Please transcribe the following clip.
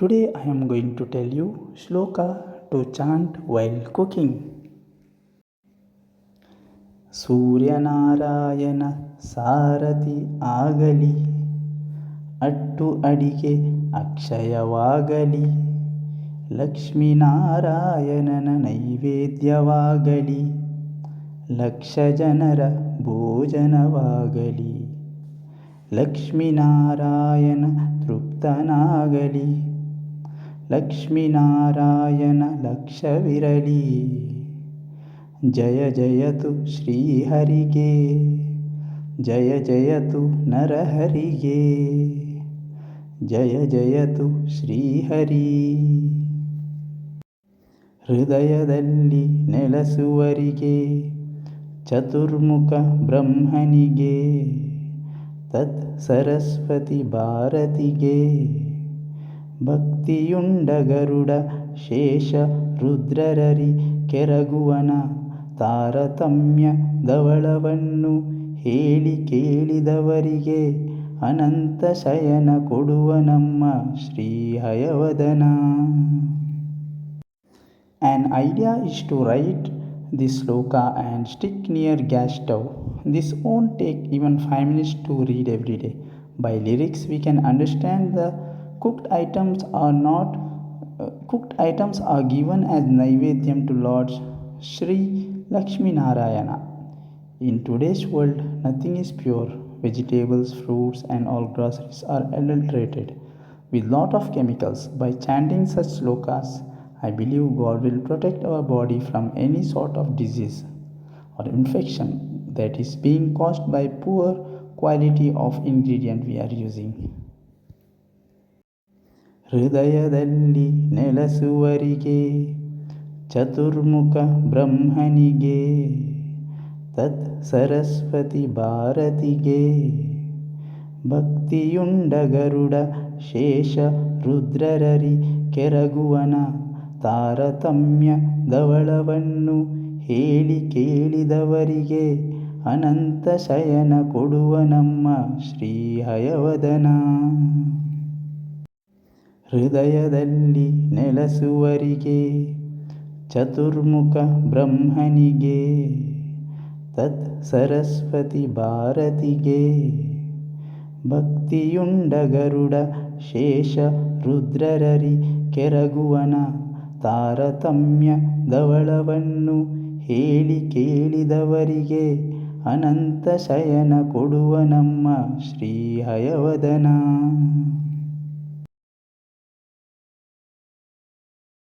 Today I am going to tell you shloka to chant while cooking. Suryanarayana ಸಾರಥಿ ಆಗಲಿ, ಅಟ್ಟು ಅಡಿಗೆ ಅಕ್ಷಯವಾಗಲಿ, ಲಕ್ಷ್ಮೀನಾರಾಯಣನ ನೈವೇದ್ಯವಾಗಲಿ, ಲಕ್ಷ ಜನರ ಭೋಜನವಾಗಲಿ, ಲಕ್ಷ್ಮೀನಾರಾಯಣ ತೃಪ್ತನಾಗಲಿ, ಲಕ್ಷ್ಮೀನಾರಾಯಣ ಲಕ್ಷವಿರಲಿ. ಜಯ ಜಯತು ಶ್ರೀಹರಿಗೆ, ಜಯ ಜಯತು ನರಹರಿಗೆ, ಜಯ ಜಯತು ಶ್ರೀಹರಿ. ಹೃದಯದಲ್ಲಿ ನೆಲೆಸುವರಿಗೆ, ಚತುರ್ಮುಖ ಬ್ರಹ್ಮನಿಗೆ, ತತ್ ಸರಸ್ವತಿ ಭಾರತಿಗೆ, ಭಕ್ತಿಯುಂಡ ಗರುಡ ಶೇಷ ರುದ್ರರರಿ ಕೆರಗುವನ ತಾರತಮ್ಯ ಧವಳವನ್ನು ಹೇಳಿ ಕೇಳಿದವರಿಗೆ ಅನಂತ ಶಯನ ಕೊಡುವ ನಮ್ಮ Shri Hayavadana. An idea is to write this shloka and stick near gas stove. This won't take even 5 minutes to read every day. By lyrics we can understand the cooked items are given as naivedyam to Lord Shri Lakshmi Narayana. In today's world, nothing is pure. Vegetables, fruits and all groceries are adulterated with lot of chemicals. By chanting such shlokas, I believe God will protect our body from any sort of disease or infection that is being caused by poor quality of ingredient we are using. ಹೃದಯದಲ್ಲಿ ನೆಲೆಸುವರಿಗೆ, ಚತುರ್ಮುಖ ಬ್ರಹ್ಮನಿಗೆ, ತತ್ ಸರಸ್ವತಿ ಭಾರತಿಗೆ, ಭಕ್ತಿಯುಂಡ ಗರುಡ ಶೇಷ ರುದ್ರರರಿ ಕೆರಗುವನ ತಾರತಮ್ಯ ಧವಳವನ್ನು ಹೇಳಿ ಕೇಳಿದವರಿಗೆ ಅನಂತ ಶಯನ ಕೊಡುವ ನಮ್ಮ ಶ್ರೀ ಹಯವದನ. ಹೃದಯದಲ್ಲಿ ನೆಲೆಸುವರಿಗೆ, ಚತುರ್ಮುಖ ಬ್ರಹ್ಮನಿಗೆ, ತತ್ ಸರಸ್ವತಿ ಭಾರತಿಗೆ, ಭಕ್ತಿಯುಂಡ ಗರುಡ ಶೇಷ ರುದ್ರರರಿ ಕೆರಗುವನ ತಾರತಮ್ಯ ಧವಳವನ್ನು ಹೇಳಿ ಕೇಳಿದವರಿಗೆ ಅನಂತ ಶಯನ ಕೊಡುವ ನಮ್ಮ ಶ್ರೀ ಹಯವದನ.